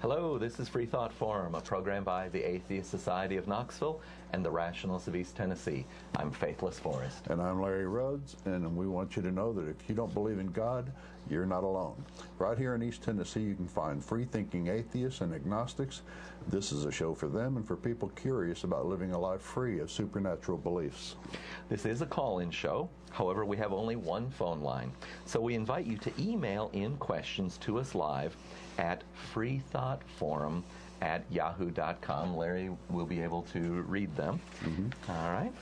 Hello, this is Freethought Forum, a program by the Atheist Society of Knoxville and the Rationalists of East Tennessee. I'm Faithless Forrest. And I'm Larry Rhodes, and we want you to know that if you don't believe in God, you're not alone. Right here in East Tennessee, you can find free-thinking atheists and agnostics. This is a show for them and for people curious about living a life free of supernatural beliefs. This is a call-in show. However, we have only one phone line. So we invite you to email in questions to us live at freethoughtforum@yahoo.com. Larry will be able to read them. All right.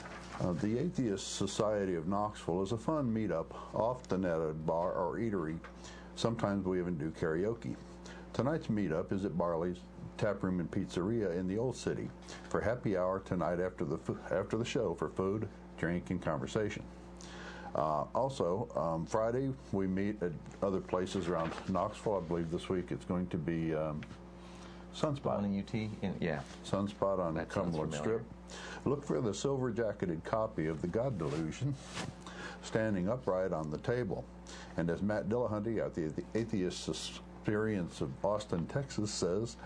The Atheist Society of Knoxville is a fun meetup, often at a bar or eatery. Sometimes we even do karaoke. Tonight's meetup is at Barley's Tap Room and Pizzeria in the Old City for happy hour tonight after the show for food, drink, and conversation. Friday we meet at other places around Knoxville. I believe this week it's going to be Sunspot. On UT? Yeah. Sunspot on the Cumberland Strip. Look for the silver-jacketed copy of The God Delusion standing upright on the table. And as Matt Dillahunty at the Atheist Experience of Austin, Texas says,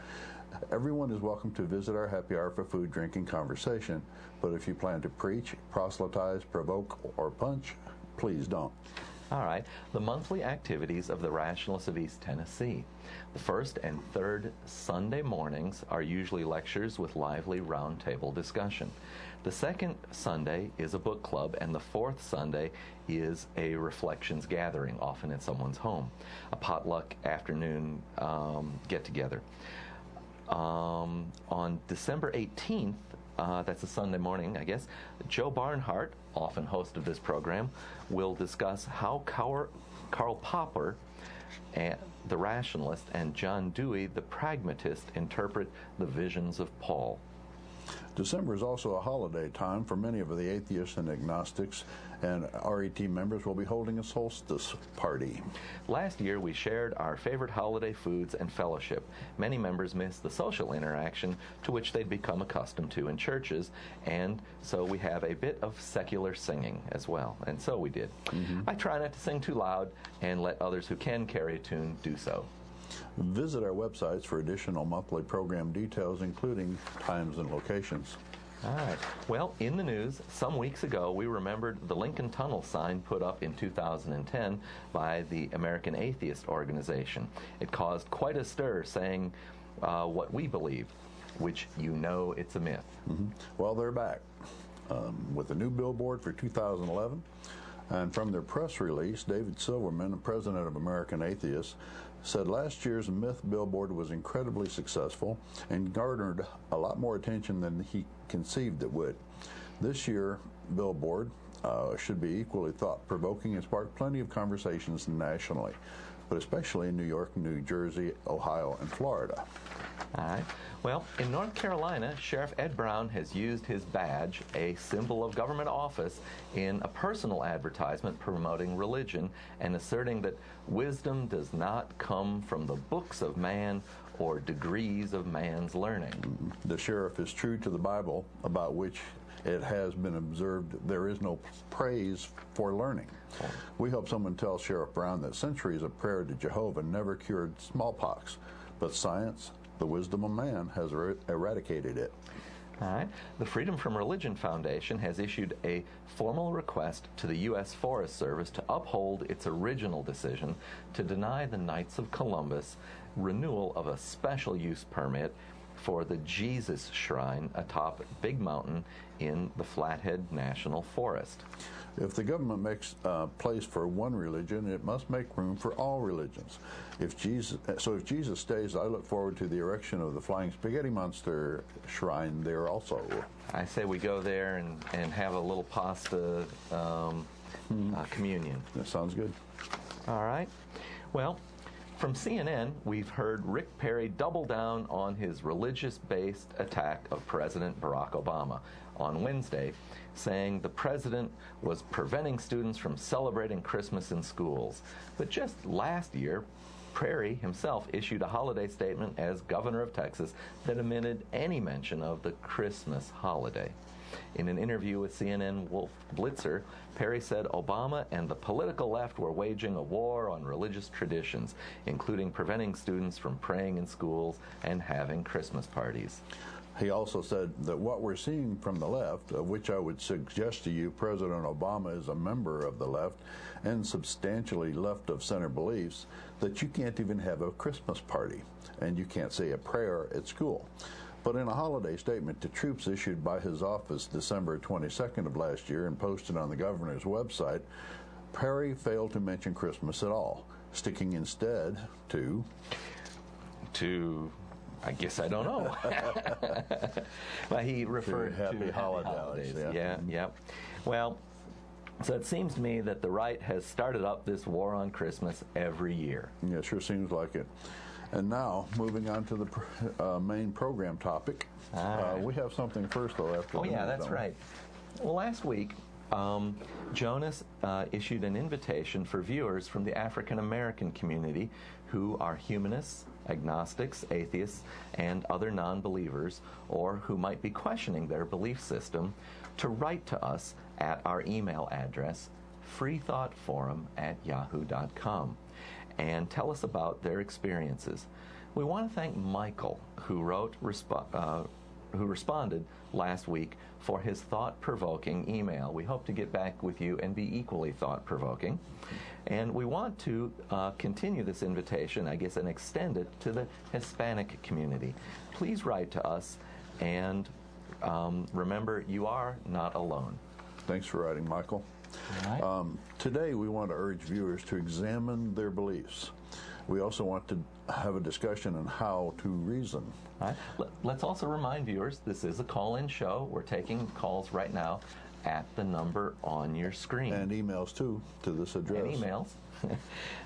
everyone is welcome to visit our happy hour for food, drink, and conversation. But if you plan to preach, proselytize, provoke, or punch, please don't. All right. The monthly activities of the Rationalists of East Tennessee. The first and third Sunday mornings are usually lectures with lively roundtable discussion. The second Sunday is a book club, and the fourth Sunday is a reflections gathering, often at someone's home, a potluck afternoon get-together. On December 18th, that's a Sunday morning, I guess, Joe Barnhart, often host of this program, will discuss how Karl Popper, the rationalist, and John Dewey, the pragmatist, interpret the visions of Paul. December is also a holiday time for many of the atheists and agnostics, and RET members will be holding a solstice party. Last year, we shared our favorite holiday foods and fellowship. Many members missed the social interaction to which they'd become accustomed to in churches, and so we have a bit of secular singing as well, and so we did. I try not to sing too loud and let others who can carry a tune do so. Visit our websites for additional monthly program details, including times and locations. All right. Well, in the news, some weeks ago, we remembered the Lincoln Tunnel sign put up in 2010 by the American Atheist Organization. It caused quite a stir, saying what we believe, which you know it's a myth. Well, they're back with a new billboard for 2011. And from their press release, David Silverman, president of American Atheists, said last year's myth billboard was incredibly successful and garnered a lot more attention than he conceived it would. This year billboard should be equally thought-provoking and spark plenty of conversations nationally, but especially in New York, New Jersey, Ohio, and Florida. All right. Well, in North Carolina, Sheriff Ed Brown has used his badge, a symbol of government office, in a personal advertisement promoting religion and asserting that wisdom does not come from the books of man or degrees of man's learning. The sheriff is true to the Bible, about which it has been observed there is no praise for learning. We hope someone tells Sheriff Brown that centuries of prayer to Jehovah never cured smallpox, but science, the wisdom of man, has eradicated it. All right. The Freedom from Religion Foundation has issued a formal request to the U.S. Forest Service to uphold its original decision to deny the Knights of Columbus renewal of a special use permit for the Jesus Shrine atop Big Mountain in the Flathead National Forest. If the government makes place for one religion, it must make room for all religions. If Jesus stays, I look forward to the erection of the Flying Spaghetti Monster Shrine there also. I say we go there and have a little pasta communion. That sounds good. All right. Well, from CNN, we've heard Rick Perry double down on his religious-based attack of President Barack Obama on Wednesday, saying the president was preventing students from celebrating Christmas in schools. But just last year, Perry himself issued a holiday statement as governor of Texas that omitted any mention of the Christmas holiday. In an interview with CNN Wolf Blitzer, Perry said Obama and the political left were waging a war on religious traditions, including preventing students from praying in schools and having Christmas parties. He also said that what we're seeing from the left, of which I would suggest to you President Obama is a member of the left and substantially left of center beliefs, that you can't even have a Christmas party and you can't say a prayer at school. But in a holiday statement to troops issued by his office December 22nd of last year and posted on the governor's website, Perry failed to mention Christmas at all, sticking instead to I guess I don't know. Well, he referred to happy holidays. Yeah. Well, so it seems to me that the right has started up this war on Christmas every year. Yeah, sure seems like it. And now, moving on to the main program topic. We have something first, though, after Oh, yeah, that's right. Well, last week, Jonas issued an invitation for viewers from the African American community who are humanists, agnostics, atheists, and other non-believers, or who might be questioning their belief system, to write to us at our email address, freethoughtforum@yahoo.com, and tell us about their experiences. We want to thank Michael, who responded last week for his thought-provoking email. We hope to get back with you and be equally thought-provoking. And we want to continue this invitation, I guess, and extend it to the Hispanic community. Please write to us, and remember, you are not alone. Thanks for writing, Michael. All right. Today, we want to urge viewers to examine their beliefs. We also want to have a discussion on how to reason. All right. Let's also remind viewers, this is a call-in show. We're taking calls right now at the number on your screen. And emails, too, to this address. And emails.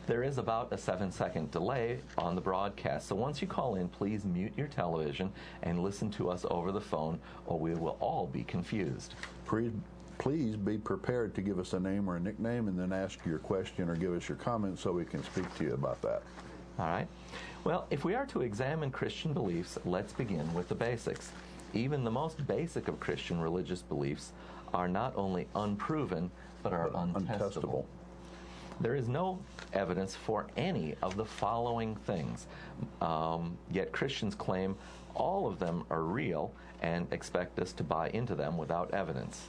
There is about a 7-second delay on the broadcast, so once you call in, please mute your television and listen to us over the phone, or we will all be confused. Please be prepared to give us a name or a nickname and then ask your question or give us your comment so we can speak to you about that. All right. Well, if we are to examine Christian beliefs, let's begin with the basics. Even the most basic of Christian religious beliefs are not only unproven, but are untestable. There is no evidence for any of the following things, yet Christians claim all of them are real and expect us to buy into them without evidence.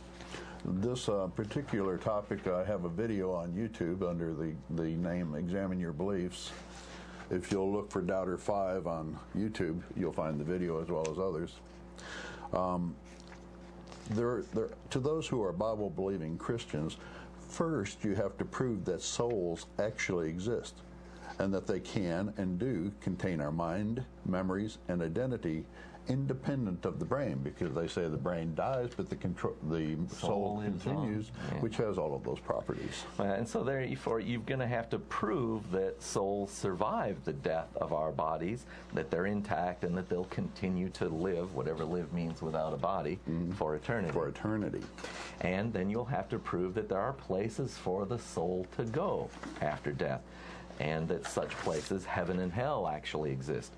This particular topic, I have a video on YouTube under the name Examine Your Beliefs. If you'll look for Doubter 5 on YouTube, you'll find the video as well as others. To those who are Bible-believing Christians, first you have to prove that souls actually exist and that they can and do contain our mind, memories, and identity independent of the brain, because they say the brain dies, but the soul continues, which has all of those properties. And so therefore, you're going to have to prove that souls survive the death of our bodies, that they're intact, and that they'll continue to live, whatever live means without a body, for eternity. For eternity. And then you'll have to prove that there are places for the soul to go after death, and that such places, heaven and hell, actually exist.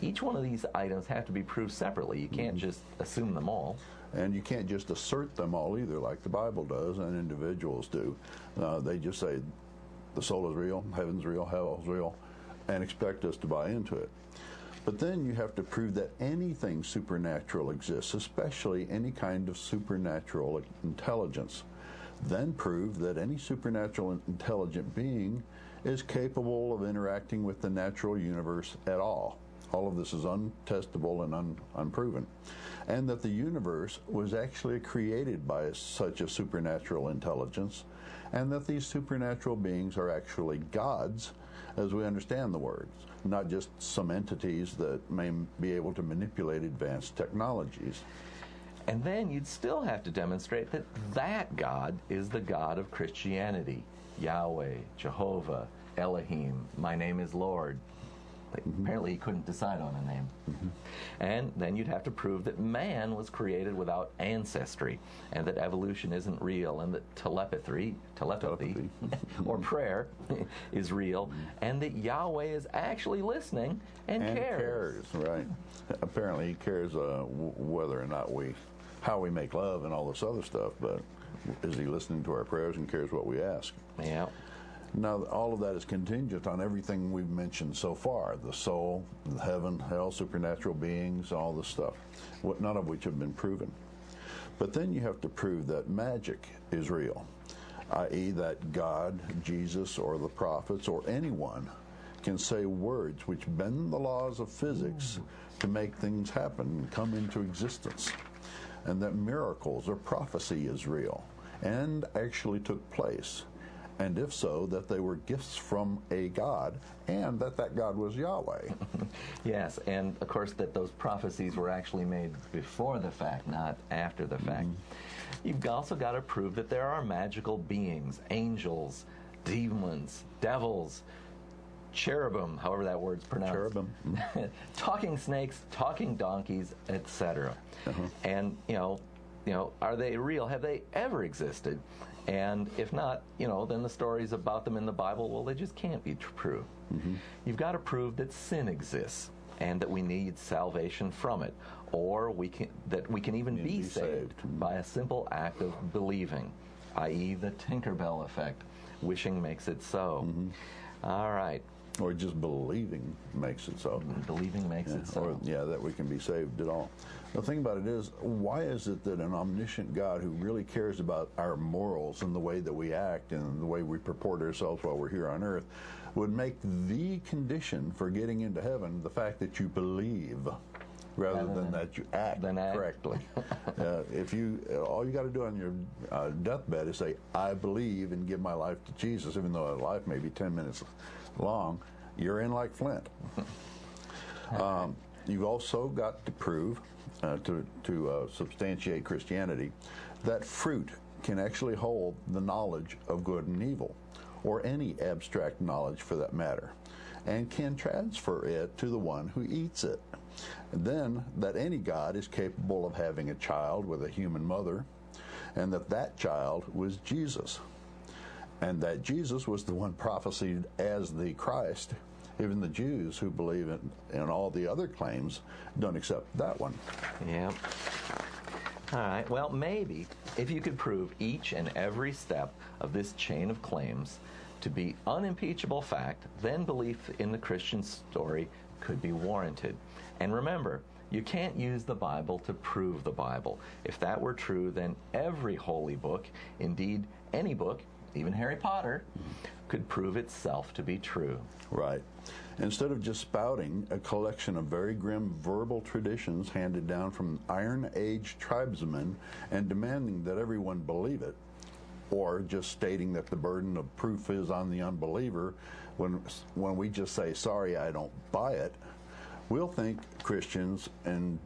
Each one of these items have to be proved separately. You can't just assume them all. And you can't just assert them all either, like the Bible does and individuals do. They just say the soul is real, heaven's real, hell's real, and expect us to buy into it. But then you have to prove that anything supernatural exists, especially any kind of supernatural intelligence. Then prove that any supernatural intelligent being is capable of interacting with the natural universe at all. All of this is untestable and unproven. And that the universe was actually created by such a supernatural intelligence, and that these supernatural beings are actually gods, as we understand the words, not just some entities that may be able to manipulate advanced technologies. And then you'd still have to demonstrate that that God is the God of Christianity. Yahweh, Jehovah, Elohim, my name is Lord. Apparently he couldn't decide on a name. And then you'd have to prove that man was created without ancestry, and that evolution isn't real, and that telepathy or prayer is real, and that Yahweh is actually listening and cares. Right. Apparently he cares whether or not we how we make love and all this other stuff, but is he listening to our prayers and cares what we ask? Yeah. Now, all of that is contingent on everything we've mentioned so far, the soul, heaven, hell, supernatural beings, all this stuff, none of which have been proven. But then you have to prove that magic is real, i.e. that God, Jesus, or the prophets, or anyone can say words which bend the laws of physics to make things happen and come into existence, and that miracles or prophecy is real and actually took place, and if so, that they were gifts from a God, and that God was Yahweh. Yes, and of course that those prophecies were actually made before the fact, not after the fact. You've also got to prove that there are magical beings, angels, demons, devils, cherubim, however that word's pronounced. Cherubim. Talking snakes, talking donkeys, etc. And, you know, are they real? Have they ever existed? And if not, you know, then the stories about them in the Bible, well, they just can't be true. You've got to prove that sin exists and that we need salvation from it, or that we can even be saved by a simple act of believing, i.e. the Tinkerbell effect. Wishing makes it so. All right. Or just believing makes it so. Believing makes it so. Or, that we can be saved at all. The thing about it is, why is it that an omniscient God who really cares about our morals and the way that we act and the way we purport ourselves while we're here on earth would make the condition for getting into heaven the fact that you believe rather than that you act correctly? If all you got to do on your deathbed is say, I believe, and give my life to Jesus, even though that life may be 10 minutes long, you're in like Flint. You've also got to prove, to substantiate Christianity, that fruit can actually hold the knowledge of good and evil, or any abstract knowledge for that matter, and can transfer it to the one who eats it. And then that any God is capable of having a child with a human mother, and that child was Jesus, and that Jesus was the one prophesied as the Christ. Even the Jews who believe in all the other claims don't accept that one. Yeah. All right. Well, maybe if you could prove each and every step of this chain of claims to be unimpeachable fact, then belief in the Christian story could be warranted. And remember, you can't use the Bible to prove the Bible. If that were true, then every holy book, indeed any book, even Harry Potter, could prove itself to be true. Right. Instead of just spouting a collection of very grim verbal traditions handed down from Iron Age tribesmen and demanding that everyone believe it, or just stating that the burden of proof is on the unbeliever, when we just say, sorry, I don't buy it, we'll think Christians and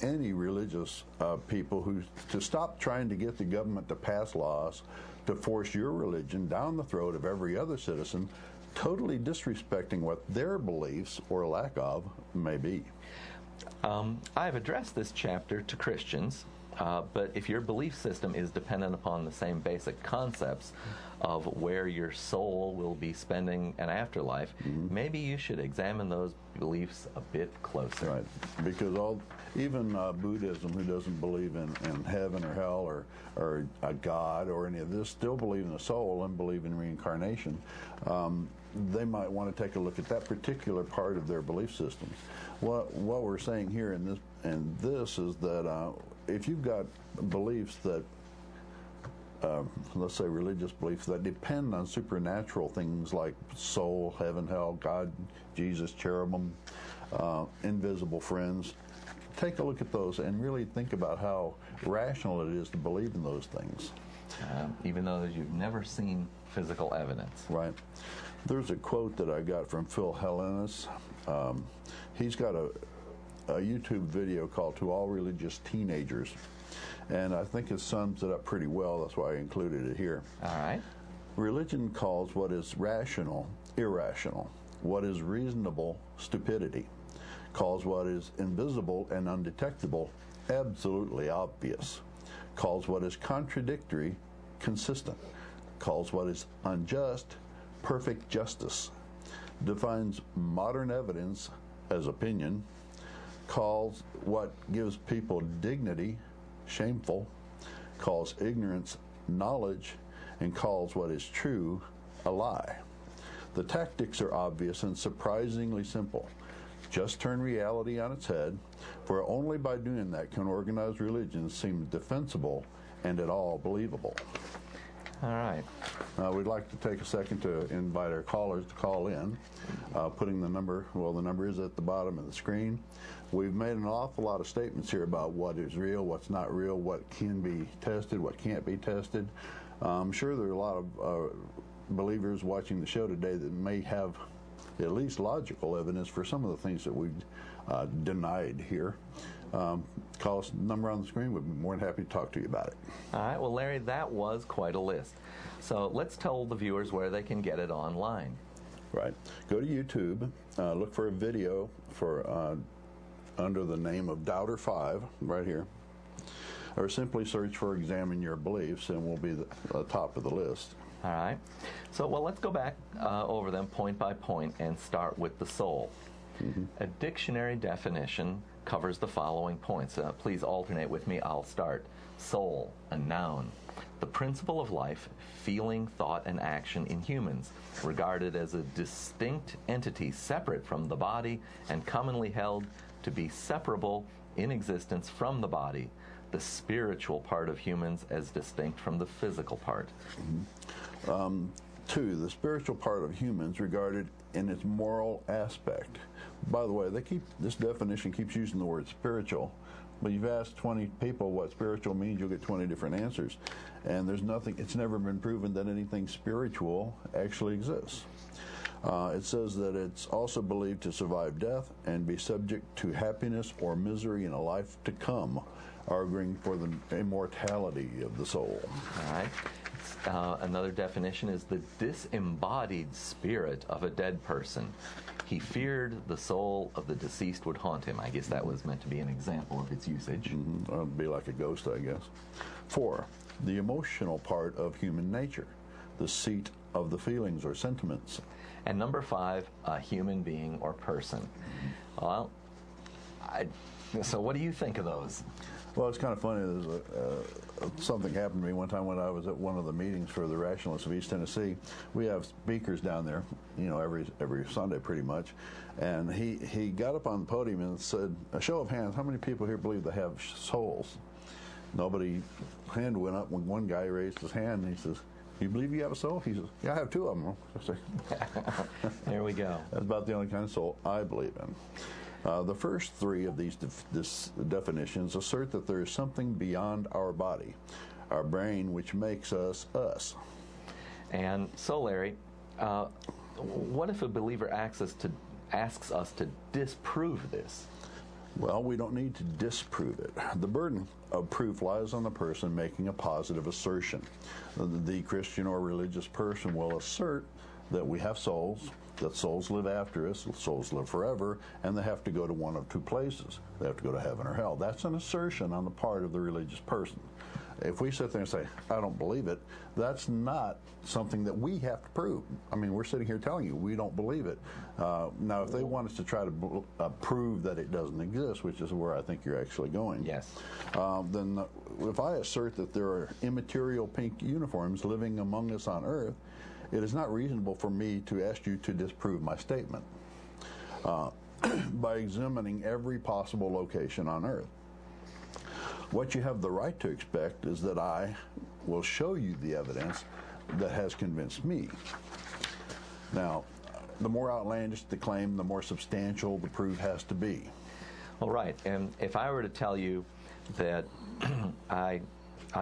any religious people to stop trying to get the government to pass laws to force your religion down the throat of every other citizen, totally disrespecting what their beliefs or lack of may be. I've addressed this chapter to Christians, but if your belief system is dependent upon the same basic concepts of where your soul will be spending an afterlife, maybe you should examine those beliefs a bit closer. Right, because even Buddhism, who doesn't believe in heaven or hell or a God or any of this, still believe in the soul and believe in reincarnation. They might want to take a look at that particular part of their belief systems. What we're saying here in this is that if you've got beliefs that let's say religious beliefs that depend on supernatural things like soul, heaven, hell, God, Jesus, cherubim, invisible friends, take a look at those and really think about how rational it is to believe in those things. Even though you've never seen physical evidence. Right. There's a quote that I got from Phil Hellenis. He's got a YouTube video called To All Religious Teenagers. And I think it sums it up pretty well. That's why I included it here. All right. Religion calls what is rational irrational, what is reasonable stupidity, calls what is invisible and undetectable absolutely obvious, calls what is contradictory consistent, calls what is unjust perfect justice, defines modern evidence as opinion, calls what gives people dignity shameful, calls ignorance knowledge, and calls what is true a lie. The tactics are obvious and surprisingly simple. Just turn reality on its head, for only by doing that can organized religion seem defensible and at all believable. All right. We'd like to take a second to invite our callers to call in, putting the number is at the bottom of the screen. We've made an awful lot of statements here about what is real, what's not real, what can be tested, what can't be tested. I'm sure there are a lot of believers watching the show today that may have at least logical evidence for some of the things that we've denied here. Call us, number on the screen. We'd be more than happy to talk to you about it. All right. Well, Larry, that was quite a list. So let's tell the viewers where they can get it online. Right. Go to YouTube, look for a video for under the name of Doubter 5, right here. Or simply search for Examine Your Beliefs, and we'll be the top of the list. All right. So, well, let's go back over them point by point and start with the soul. Mm-hmm. A dictionary definition covers the following points. Please alternate with me. I'll start. Soul, a noun. The principle of life, feeling, thought, and action in humans, regarded as a distinct entity separate from the body and commonly held to be separable in existence from the body. The spiritual part of humans as distinct from the physical part. Mm-hmm. 2, the spiritual part of humans regarded in its moral aspect. By the way, this definition keeps using the word spiritual, but you've asked 20 people what spiritual means, you'll get 20 different answers. And it's never been proven that anything spiritual actually exists. It says that it's also believed to survive death and be subject to happiness or misery in a life to come, arguing for the immortality of the soul. All right. Another definition is the disembodied spirit of a dead person. He feared the soul of the deceased would haunt him. I guess that was meant to be an example of its usage. Mm-hmm. It'd be like a ghost, I guess. 4, the emotional part of human nature, the seat of the feelings or sentiments. And number 5, a human being or person. Well, so what do you think of those? Well, it's kind of funny. Something happened to me one time when I was at one of the meetings for the Rationalists of East Tennessee. We have speakers down there, every Sunday pretty much. And he got up on the podium and said, a show of hands, how many people here believe they have souls? Nobody, hand went up when one guy raised his hand and he says, you believe you have a soul? He says, yeah, I have 2 of them. There we go. That's about the only kind of soul I believe in. The first 3 of these definitions assert that there is something beyond our body, our brain, which makes us us. And so, Larry, what if a believer asks us to disprove this? Well, we don't need to disprove it. The burden of proof lies on the person making a positive assertion. The Christian or religious person will assert that we have souls, that souls live after us, souls live forever, and they have to go to one of 2 places. They have to go to heaven or hell. That's an assertion on the part of the religious person. If we sit there and say, I don't believe it, that's not something that we have to prove. I mean, we're sitting here telling you we don't believe it. Now, if they want us to try to prove that it doesn't exist, which is where I think you're actually going, yes. Then if I assert that there are immaterial pink uniforms living among us on Earth, it is not reasonable for me to ask you to disprove my statement by examining every possible location on Earth. What you have the right to expect is that I will show you the evidence that has convinced me. Now, the more outlandish the claim, the more substantial the proof has to be. Well, right. And if I were to tell you that I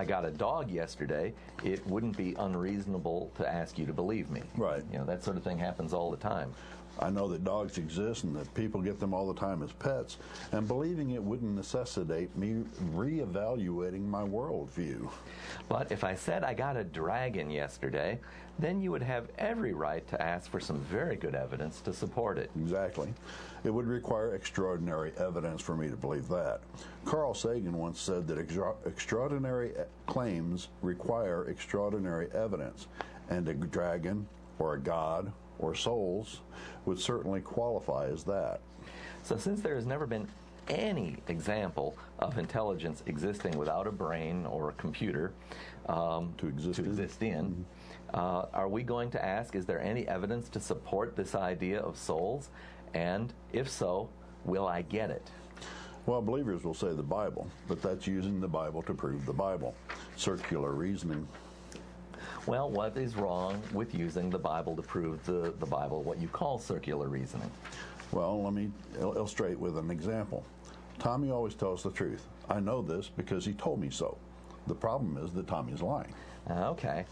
got a dog yesterday, it wouldn't be unreasonable to ask you to believe me. Right. That sort of thing happens all the time. I know that dogs exist and that people get them all the time as pets, and believing it wouldn't necessitate me reevaluating my worldview. But if I said I got a dragon yesterday, then you would have every right to ask for some very good evidence to support it. Exactly. It would require extraordinary evidence for me to believe that. Carl Sagan once said that extraordinary claims require extraordinary evidence, and a dragon or a god or souls would certainly qualify as that. So since there has never been any example of intelligence existing without a brain or a computer to exist in, are we going to ask, is there any evidence to support this idea of souls? And if so, will I get it? Well, believers will say the Bible, but that's using the Bible to prove the Bible. Circular reasoning. Well, what is wrong with using the Bible to prove the Bible, what you call circular reasoning? Well, let me illustrate with an example. Tommy always tells the truth. I know this because he told me so. The problem is that Tommy's lying. Okay.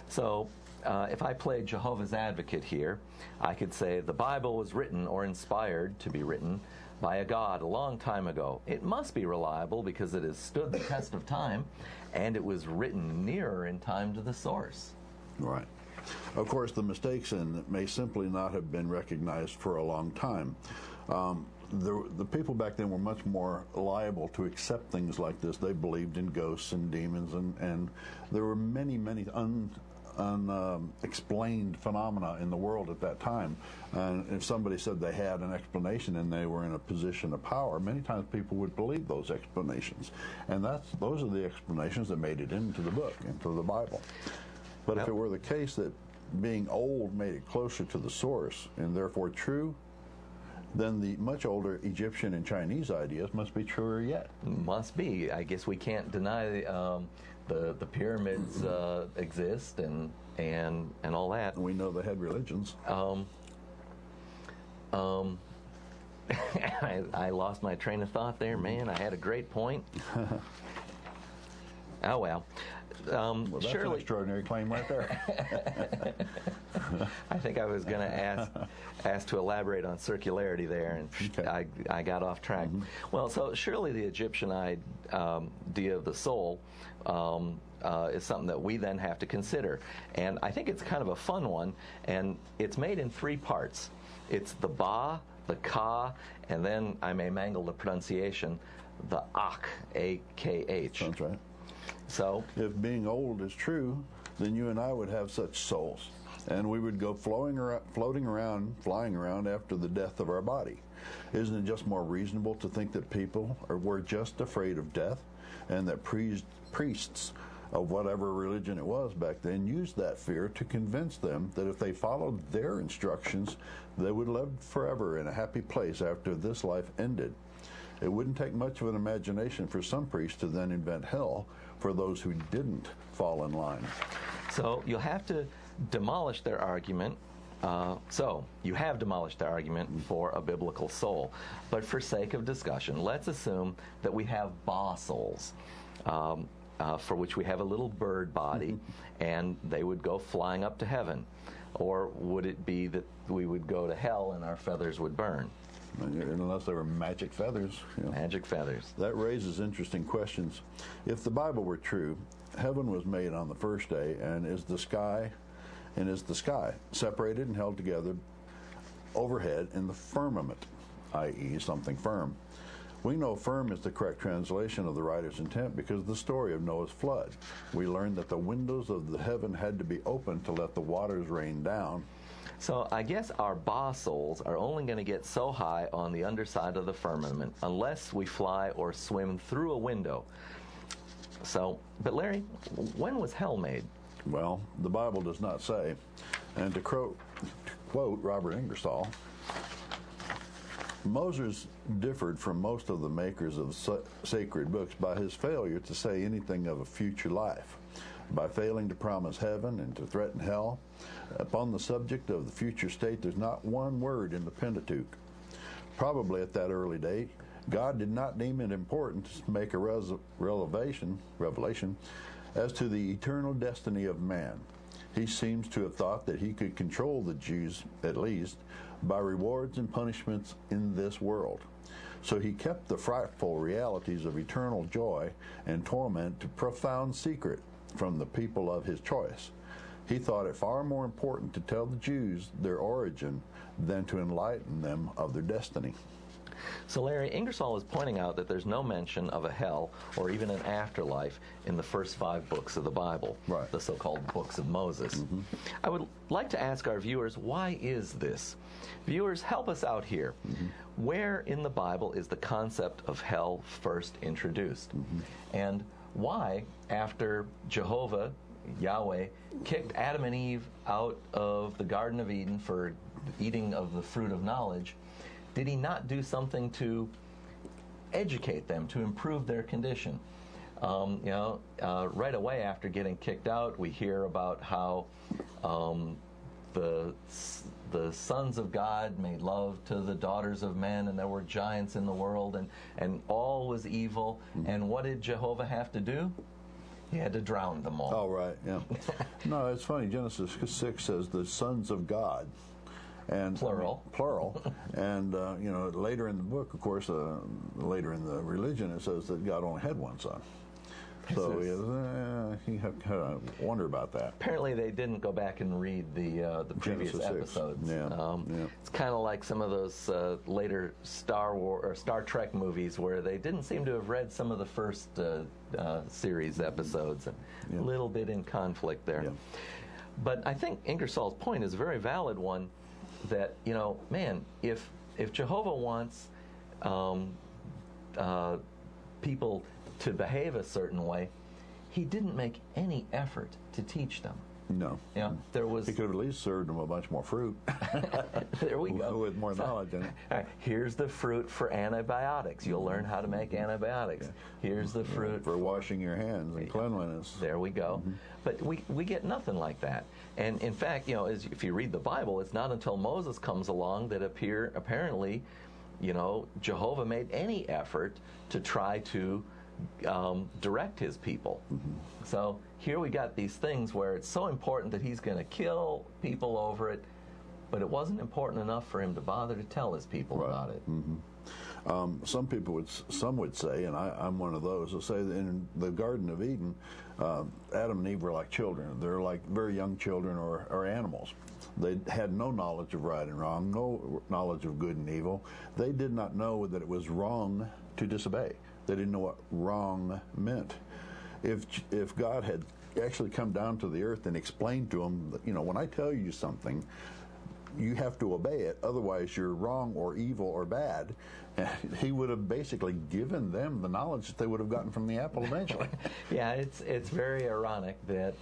So if I played Jehovah's Advocate here, I could say the Bible was written or inspired to be written by a God a long time ago. It must be reliable because it has stood the test of time, and it was written nearer in time to the source. Right. Of course, the mistakes in it may simply not have been recognized for a long time. The people back then were much more liable to accept things like this. They believed in ghosts and demons, and there were many unexplained phenomena in the world at that time. And if somebody said they had an explanation and they were in a position of power, many times people would believe those explanations. And those are the explanations that made it into the book, into the Bible. But if it were the case that being old made it closer to the source and therefore true, then the much older Egyptian and Chinese ideas must be truer yet. Must be. I guess we can't deny the pyramids exist and all that. We know they had religions. I lost my train of thought there, man. I had a great point. Oh well. Well, that's surely an extraordinary claim right there. I think I was going to ask to elaborate on circularity there, and Okay. I got off track. Well, so surely the Egyptian idea of the soul is something that we then have to consider. And I think it's kind of a fun one, and it's made in three parts. It's the Ba, the Ka, and then I may mangle the pronunciation, the Akh, A-K-H. That's right. So, If being old is true, then you and I would have such souls, and we would go floating around, flying around after the death of our body. Isn't it just more reasonable to think that people were just afraid of death, and that priests of whatever religion it was back then used that fear to convince them that if they followed their instructions, they would live forever in a happy place after this life ended? It wouldn't take much of an imagination for some priests to then invent hell for those who didn't fall in line. so you'll have to demolish their argument. So you have demolished their argument for a biblical soul. But for sake of discussion, let's assume that we have Ba souls, for which we have a little bird body, and they would go flying up to heaven. Or would it be that we would go to hell and our feathers would burn? Unless they were magic feathers. You know. Magic feathers. That raises interesting questions. If the Bible were true, heaven was made on the first day, and is the sky separated and held together overhead in the firmament, i.e. something firm. We know firm is the correct translation of the writer's intent because of the story of Noah's flood. We learned that the windows of the heaven had to be opened to let the waters rain down. So I guess our Ba souls are only going to get so high on the underside of the firmament unless we fly or swim through a window. So, but Larry, when was hell made? Well, the Bible does not say. And to quote Robert Ingersoll, Moses differed from most of the makers of sacred books by his failure to say anything of a future life, by failing to promise heaven and to threaten hell. Upon the subject of the future state, there's not one word in the Pentateuch. Probably at that early date, God did not deem it important to make a revelation as to the eternal destiny of man. He seems to have thought that he could control the Jews, at least, by rewards and punishments in this world. So he kept the frightful realities of eternal joy and torment to profound secret from the people of his choice. He thought it far more important to tell the Jews their origin than to enlighten them of their destiny. So, Larry, Ingersoll is pointing out that there's no mention of a hell or even an afterlife in the first 5 books of the Bible, right, the so-called books of Moses. I would like to ask our viewers, why is this? Viewers, help us out here. Where in the Bible is the concept of hell first introduced? And why, after Jehovah, Yahweh, kicked Adam and Eve out of the Garden of Eden for eating of the fruit of knowledge, did he not do something to educate them, to improve their condition? Right away after getting kicked out, we hear about how the sons of God made love to the daughters of men, and there were giants in the world, and all was evil. And what did Jehovah have to do? He had to drown them all. Oh, right, yeah. No, it's funny. Genesis 6 says the sons of God. And plural. And, later in the book, of course, later in the religion, it says that God only had one son. So you have to kind of wonder about that. Apparently, they didn't go back and read the previous episodes. It's kind of like some of those later Star Trek movies where they didn't seem to have read some of the first series episodes. A little bit in conflict there. But I think Ingersoll's point is a very valid one. That if Jehovah wants people to behave a certain way, he didn't make any effort to teach them. No. There was. He could have at least served them a bunch more fruit. There we go. With more knowledge in it. All right, here's the fruit for antibiotics. You'll learn how to make antibiotics. Here's the fruit for washing your hands and cleanliness. There we go. But we get nothing like that. And in fact, if you read the Bible, it's not until Moses comes along that apparently, Jehovah made any effort to try to direct his people. So here we got these things where it's so important that he's going to kill people over it, but it wasn't important enough for him to bother to tell his people about it. Some would say, and I'm one of those, who say that in the Garden of Eden, Adam and Eve were like children. They're like very young children or animals. They had no knowledge of right and wrong, no knowledge of good and evil. They did not know that it was wrong to disobey. They didn't know what wrong meant. If God had actually come down to the earth and explained to them, when I tell you something, you have to obey it, otherwise you're wrong or evil or bad. And he would have basically given them the knowledge that they would have gotten from the apple eventually. It's very ironic that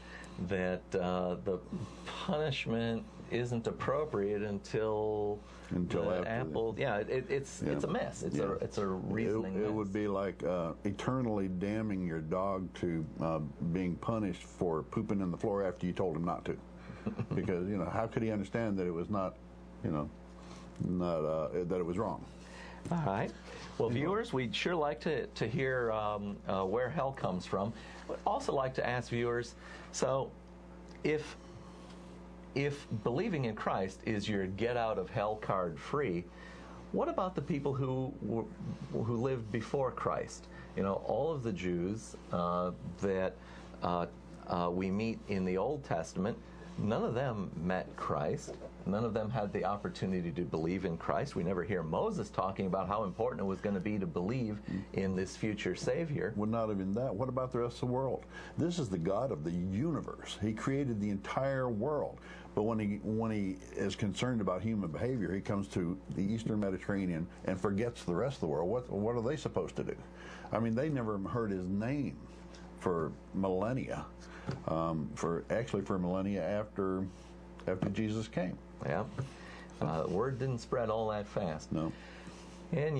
the punishment isn't appropriate until the apple. It's a mess. It's a reasoning mess. It would be like eternally damning your dog to being punished for pooping in the floor after you told him not to. Because how could he understand that it was not that it was wrong? All right. Well, viewers, we'd sure like to hear where hell comes from. We'd also like to ask viewers, so if believing in Christ is your get out of hell card free, what about the people who lived before Christ? All of the Jews that we meet in the Old Testament, none of them met Christ. None of them had the opportunity to believe in Christ. We never hear Moses talking about how important it was going to be to believe in this future Savior. Well, not even that. What about the rest of the world? This is the God of the universe. He created the entire world. But when he is concerned about human behavior, he comes to the Eastern Mediterranean and forgets the rest of the world. What are they supposed to do? I mean, they never heard his name for millennia. For millennia after Jesus came. Yeah. Word didn't spread all that fast. No. And,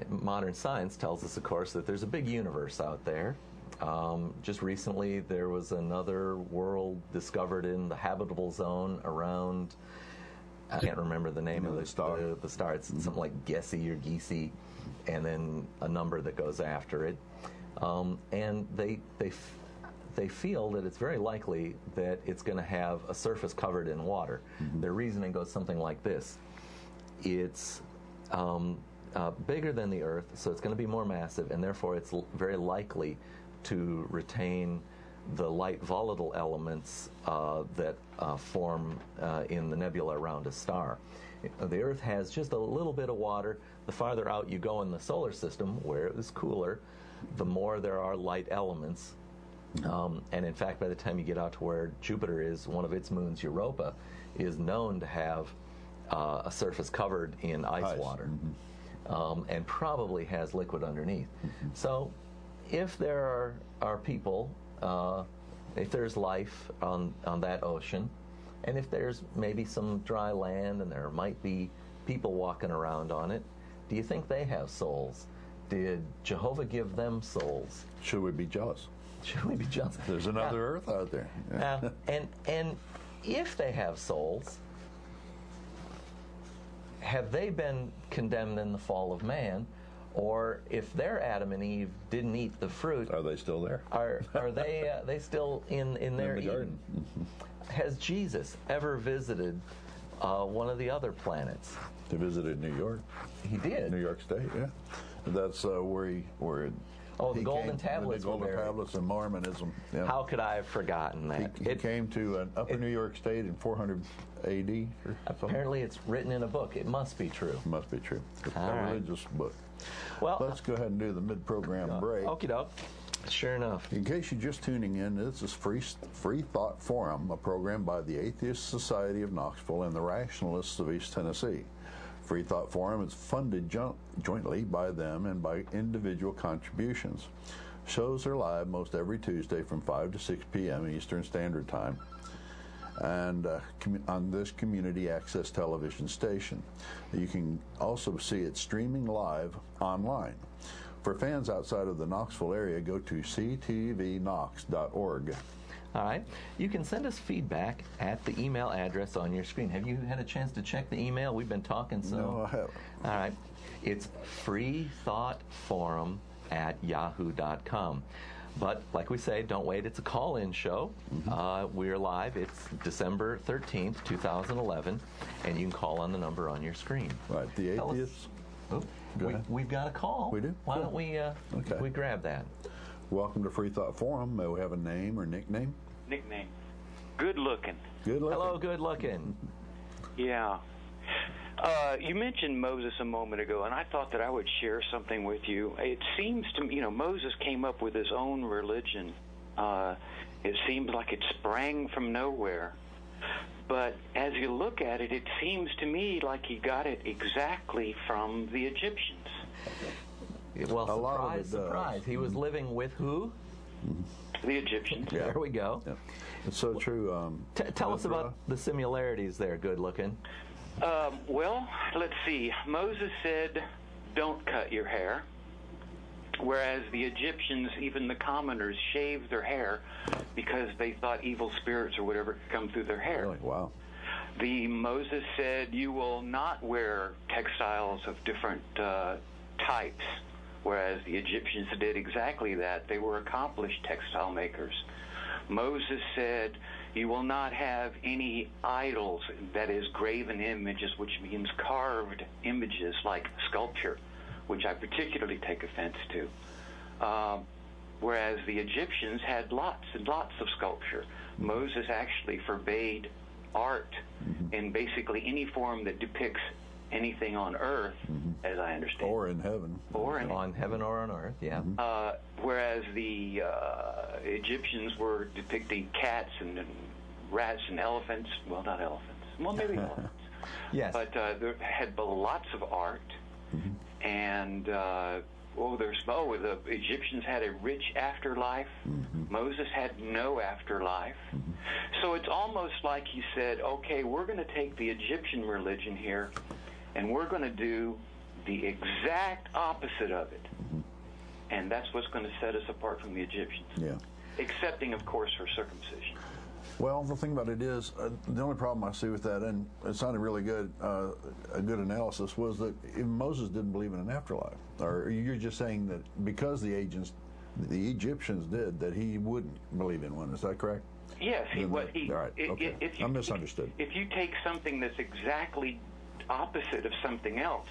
modern science tells us, of course, that there's a big universe out there. Just recently, there was another world discovered in the habitable zone around, I can't remember the name of the star. The star. It's something like Gessi or Giesi, and then a number that goes after it. And they feel that it's very likely that it's going to have a surface covered in water. Their reasoning goes something like this. It's bigger than the Earth, so it's going to be more massive, and therefore it's very likely to retain the light volatile elements that form in the nebula around a star. The Earth has just a little bit of water. The farther out you go in the solar system, where it is cooler, the more there are light elements. And in fact, by the time you get out to where Jupiter is, one of its moons, Europa, is known to have a surface covered in ice water, and probably has liquid underneath. So if there are people, if there's life on that ocean, and if there's maybe some dry land and there might be people walking around on it, do you think they have souls? Did Jehovah give them souls? Should we be jealous? Should we be jealous? There's another Earth out there. And if they have souls, have they been condemned in the fall of man? Or if they're Adam and Eve didn't eat the fruit, Are they still there? Are they still in their the Eden? garden. Has Jesus ever visited one of the other planets? They visited New York. He did. New York State, yeah. That's where Oh, the he golden came, tablets the golden were buried. tablets in Mormonism. Yeah. How could I have forgotten that? He came to Upper New York State in 400 A.D. or something. Apparently, it's written in a book. It must be true. Must be true. It's All a right. religious book. Well, Let's go ahead and do the mid-program break. okie doke. Sure enough. In case you're just tuning in, this is Freethought Forum, a program by the Atheist Society of Knoxville and the Rationalists of East Tennessee. Freethought Forum is funded jointly by them and by individual contributions. Shows are live most every Tuesday from 5 to 6 p.m. Eastern Standard Time, and on this community access television station. You can also see it streaming live online. For fans outside of the Knoxville area, go to ctvknox.org. All right. You can send us feedback at the email address on your screen. Have you had a chance to check the email? We've been talking some. No, I haven't. All right. It's freethoughtforum@yahoo.com. But like we say, don't wait. It's a call-in show. We're live. It's December 13th, 2011, and you can call on the number on your screen. Right. The Tell us- Atheists. Oh, we've got a call. We do? Why Cool. don't we we grab that? Welcome to Freethought Forum. May we have a name or nickname? Nickname. Good looking. Good looking. Hello, good looking. Yeah. You mentioned Moses a moment ago, and I thought that I would share something with you. It seems to me, Moses came up with his own religion. It seems like it sprang from nowhere. But as you look at it, it seems to me like he got it exactly from the Egyptians. Well, A lot of it surprise, does. surprise. He was living with who? The Egyptians. Yeah. There we go. Yeah. It's so true. Tell us Mithra. about the similarities there, good looking. Well, let's see. Moses said, don't cut your hair. Whereas the Egyptians, even the commoners, shaved their hair because they thought evil spirits or whatever could come through their hair. Really? Wow. Moses said, you will not wear textiles of different types, whereas the Egyptians did exactly that. They were accomplished textile makers. Moses said, you will not have any idols, that is graven images, which means carved images like sculpture, which I particularly take offense to. Whereas the Egyptians had lots and lots of sculpture. Moses actually forbade art in basically any form that depicts anything on earth, as I understand. Or in heaven. On heaven or on earth, yeah. Whereas the Egyptians were depicting cats and rats and elephants. Well, not elephants. Well, maybe elephants. Yes. But there had lots of art. And, the Egyptians had a rich afterlife. Moses had no afterlife. So it's almost like he said, okay, we're going to take the Egyptian religion here, and we're going to do the exact opposite of it. And that's what's going to set us apart from the Egyptians. Yeah. Excepting, of course, for circumcision. Well, the thing about it is, the only problem I see with that, and it sounded really good, a good analysis, was that even Moses didn't believe in an afterlife. Or you're just saying that because the Egyptians did, that he wouldn't believe in one. Is that correct? Yes. All right. Okay. I misunderstood. If you take something that's exactly opposite of something else,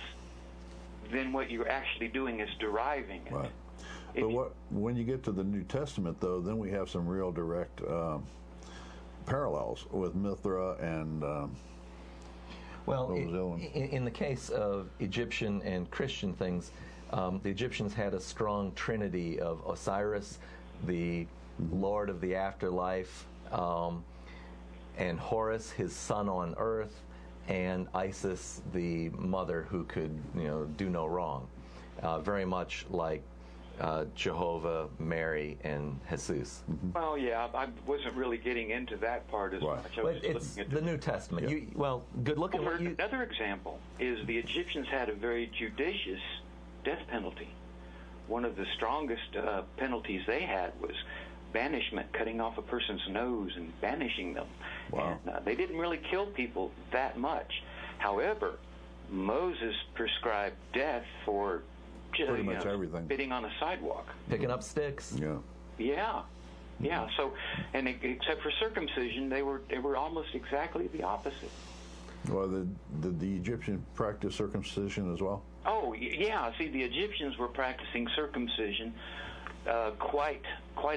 then what you're actually doing is deriving it. Right. But when you get to the New Testament, though, then we have some real direct parallels with Mithra and Well, in the case of Egyptian and Christian things, the Egyptians had a strong trinity of Osiris, the Lord of the afterlife, and Horus, his son on earth, and Isis, the mother who could, do no wrong. Very much like Jehovah, Mary, and Jesus. Well, yeah, I wasn't really getting into that part as much. I was it's looking at the New Testament. Yeah. Good looking. Well, another example is the Egyptians had a very judicious death penalty. One of the strongest penalties they had was banishment, cutting off a person's nose and banishing them. Wow. And, they didn't really kill people that much. However, Moses prescribed death for pretty much everything. Spitting on a sidewalk, picking up sticks. Yeah. So, and except for circumcision, they were almost exactly the opposite. Well, did the Egyptians practice circumcision as well? Oh, yeah. See, the Egyptians were practicing circumcision quite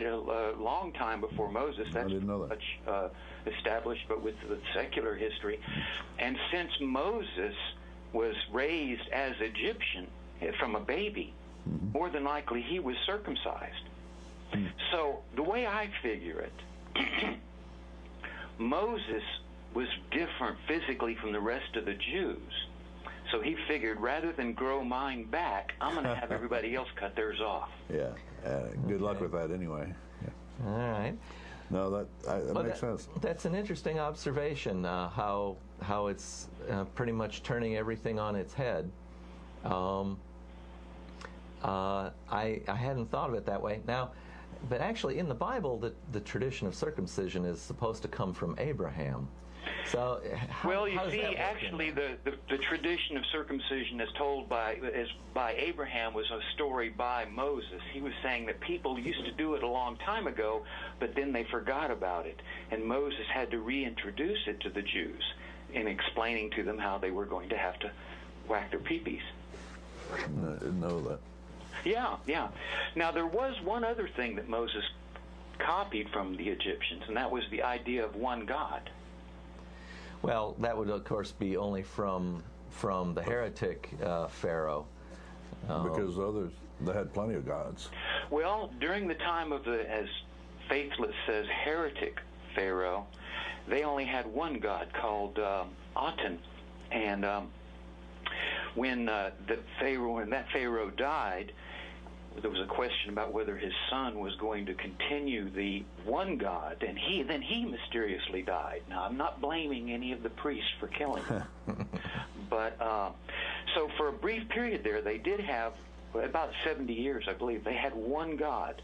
a long time before Moses. I didn't know that. Much established, but with the secular history. And since Moses was raised as Egyptian from a baby, more than likely he was circumcised. So the way I figure it, Moses was different physically from the rest of the Jews. So he figured, rather than grow mine back, I'm going to have everybody else cut theirs off. Yeah. Good luck with that anyway. Yeah. All right. No, that makes sense. That's an interesting observation, how it's pretty much turning everything on its head. I hadn't thought of it that way. Now, but actually in the Bible, the tradition of circumcision is supposed to come from Abraham. So, well, you see, actually, the tradition of circumcision as told by Abraham was a story by Moses. He was saying that people used to do it a long time ago, but then they forgot about it, and Moses had to reintroduce it to the Jews in explaining to them how they were going to have to whack their peepees. I didn't know that. Yeah. Now, there was one other thing that Moses copied from the Egyptians, and that was the idea of one God. Well, that would, of course, be only from the heretic Pharaoh. Because others, they had plenty of gods. Well, during the time of the, as Faithless says, heretic Pharaoh, they only had one god called Aten. And when that Pharaoh died, there was a question about whether his son was going to continue the one God, and then he mysteriously died. Now, I'm not blaming any of the priests for killing him. But so for a brief period there, they did have, about 70 years, I believe, they had one God.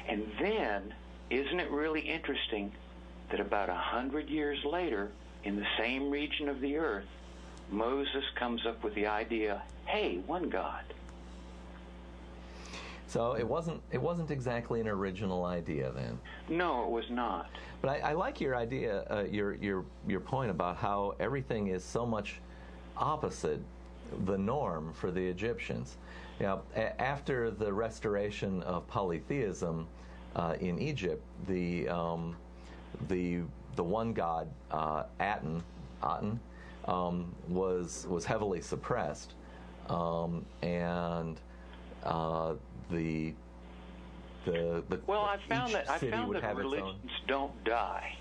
And then, isn't it really interesting that about 100 years later, in the same region of the earth, Moses comes up with the idea, hey, one God. So it wasn't exactly an original idea then. No, it was not. But I like your idea, your point about how everything is so much opposite the norm for the Egyptians. After the restoration of polytheism in Egypt, the one god Aten was heavily suppressed, and well, I found that religions don't die,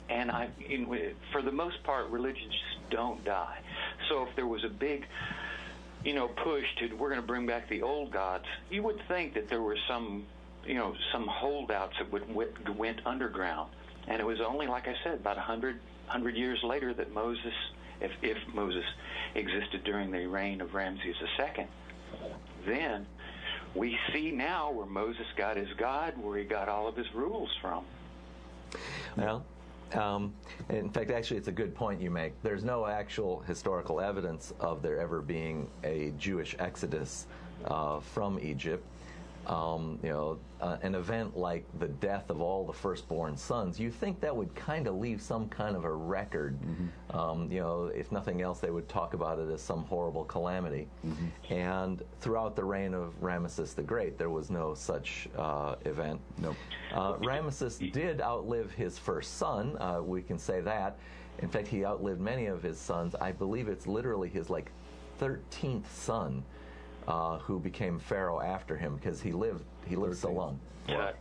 and for the most part, religions just don't die. So if there was a big, push to we're going to bring back the old gods, you would think that there were some holdouts that went underground, and it was only, like I said, about 100 years later that Moses, if Moses existed during the reign of Ramses II, then we see now where Moses got his God, where he got all of his rules from. Well, in fact, actually, it's a good point you make. There's no actual historical evidence of there ever being a Jewish exodus from Egypt. An event like the death of all the firstborn sons, you think that would kind of leave some kind of a record. If nothing else, they would talk about it as some horrible calamity. And throughout the reign of Ramesses the Great, there was no such event. No. Ramesses did outlive his first son, we can say that, In fact, he outlived many of his sons. I believe it's literally his 13th son who became pharaoh after him, because he lived so long. Yeah.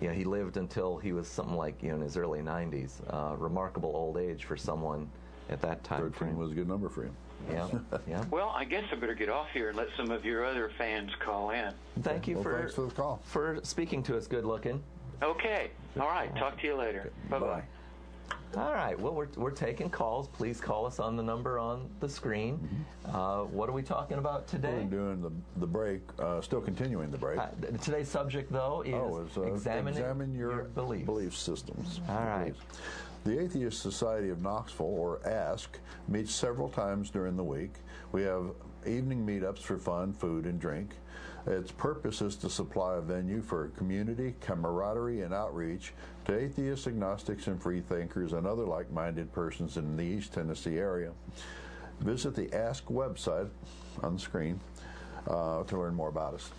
He lived until he was something like in his early 90s. Remarkable old age for someone at that time. 13 frame. was a good number for him. Yeah, yeah. Well, I guess I better get off here and let some of your other fans call in. Thank you thanks for the call. for speaking to us. Good looking. Okay. All right. Talk to you later. Bye-bye. All right. Well, we're taking calls. Please call us on the number on the screen. What are we talking about today? We're doing the break, still continuing the break. Today's subject, though, is examine your belief systems. All right. The Atheist Society of Knoxville, or ASK, meets several times during the week. We have evening meetups for fun, food, and drink. Its purpose is to supply a venue for community, camaraderie, and outreach to atheists, agnostics, and free thinkers and other like-minded persons in the East Tennessee area. Visit the ASK website on the screen to learn more about us.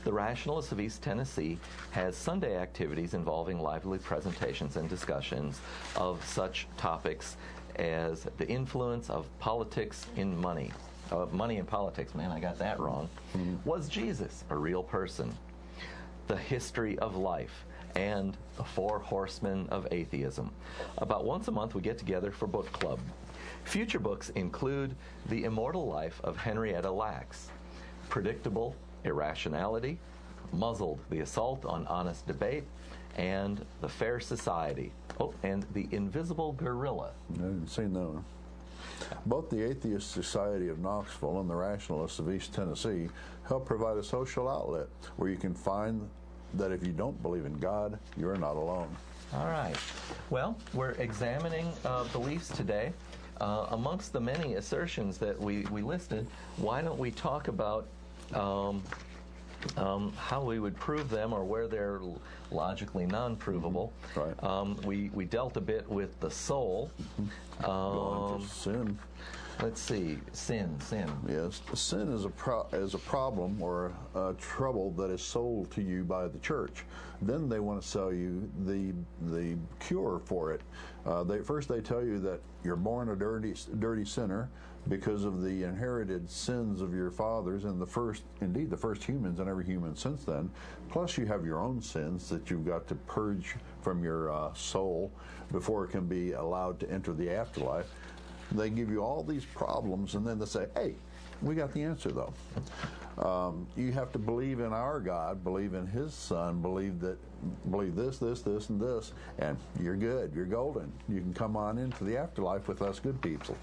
The Rationalists of East Tennessee has Sunday activities involving lively presentations and discussions of such topics as the influence of politics in money. Money and politics, man, I got that wrong. Was Jesus a real person? The history of life, and the 4 horsemen of atheism. About once a month we get together for book club. Future books include The Immortal Life of Henrietta Lacks, Predictable Irrationality, Muzzled, The Assault on Honest Debate, and The Fair Society. Oh, and The Invisible Gorilla. I haven't seen that one. Both the Atheist Society of Knoxville and the Rationalists of East Tennessee help provide a social outlet where you can find that if you don't believe in God, you're not alone. All right. Well, we're examining beliefs today. Amongst the many assertions that we listed, why don't we talk about how we would prove them, or where they're logically non-provable. Right. We dealt a bit with the soul. Going to sin. Let's see, sin. Yes, sin is a problem or a trouble that is sold to you by the church. Then they want to sell you the cure for it. First they tell you that you're born a dirty sinner because of the inherited sins of your fathers and the first humans and every human since then. Plus you have your own sins that you've got to purge from your soul before it can be allowed to enter the afterlife. They give you all these problems, and then they say, hey, we got the answer, though. You have to believe in our God, believe in His Son, believe this, and this, and you're good, you're golden. You can come on into the afterlife with us good people.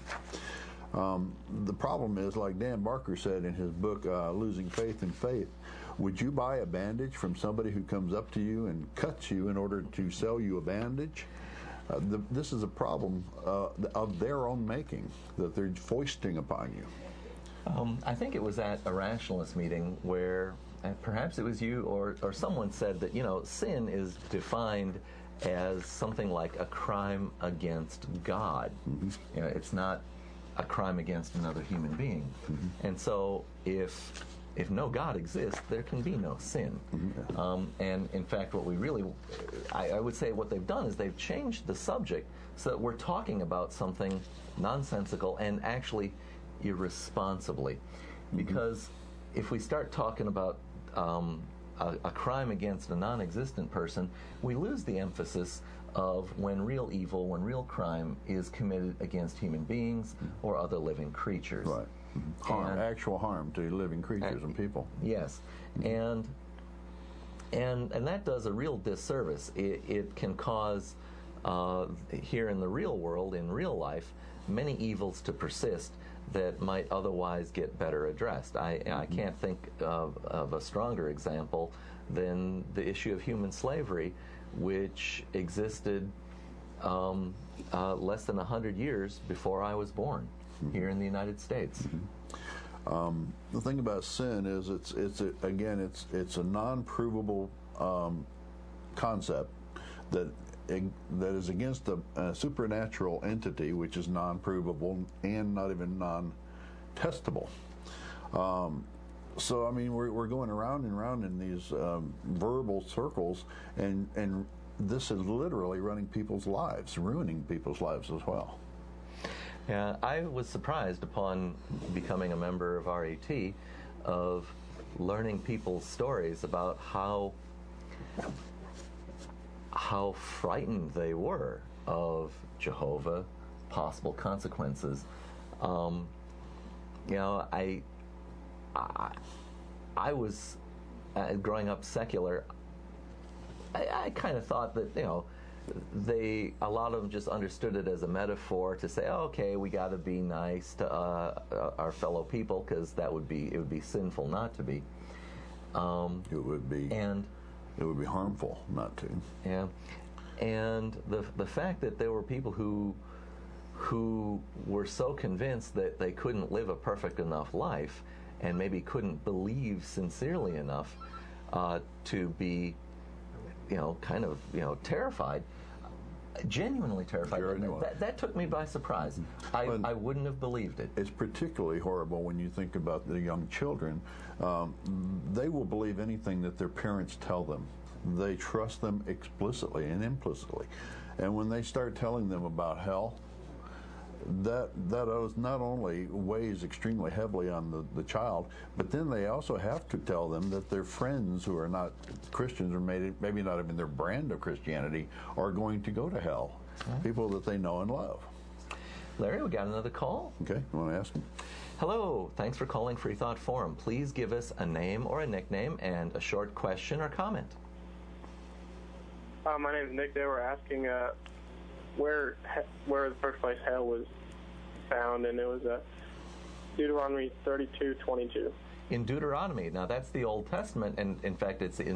The problem is, like Dan Barker said in his book, Losing Faith in Faith, would you buy a bandage from somebody who comes up to you and cuts you in order to sell you a bandage? This is a problem of their own making that they're foisting upon you. I think it was at a rationalist meeting where perhaps it was you or someone said that, sin is defined as something like a crime against God. Mm-hmm. It's not a crime against another human being. Mm-hmm. And so if no God exists, there can be no sin. Mm-hmm. And in fact, what we really, I would say what they've done is they've changed the subject so that we're talking about something nonsensical and actually irresponsibly. Mm-hmm. Because if we start talking about a crime against a non-existent person, we lose the emphasis of when real evil, when real crime is committed against human beings or other living creatures. Right. Actual harm to living creatures and people. Yes, and that does a real disservice. It can cause here in the real world, in real life, many evils to persist that might otherwise get better addressed. I can't think of a stronger example than the issue of human slavery, which existed less than 100 years before I was born here in the United States. The thing about sin is it's a non-provable concept that is against a supernatural entity, which is non-provable and not even non-testable. So I mean, we're going around and around in these verbal circles, and this is literally running people's lives, ruining people's lives as well. Yeah, I was surprised upon becoming a member of RET of learning people's stories about how frightened they were of Jehovah, possible consequences. I was growing up secular. I kind of thought that a lot of them just understood it as a metaphor to say, oh, okay, we got to be nice to our fellow people because it would be sinful not to be. It would be harmful not to. Yeah, and the fact that there were people who were so convinced that they couldn't live a perfect enough life, and maybe couldn't believe sincerely enough to be, terrified. Genuinely terrified. Sure, that took me by surprise. I wouldn't have believed it. It's particularly horrible when you think about the young children. They will believe anything that their parents tell them. They trust them explicitly and implicitly. And when they start telling them about hell, that not only weighs extremely heavily on the child, but then they also have to tell them that their friends who are not Christians, or maybe not even their brand of Christianity, are going to go to hell. People that they know and love. Larry, we got another call. Okay, you want to ask him? Hello, thanks for calling Freethought Forum. Please give us a name or a nickname and a short question or comment. My name is Nick. They were asking where the first place hell was found, and it was Deuteronomy 32:22. In Deuteronomy, now that's the Old Testament, and in fact it's the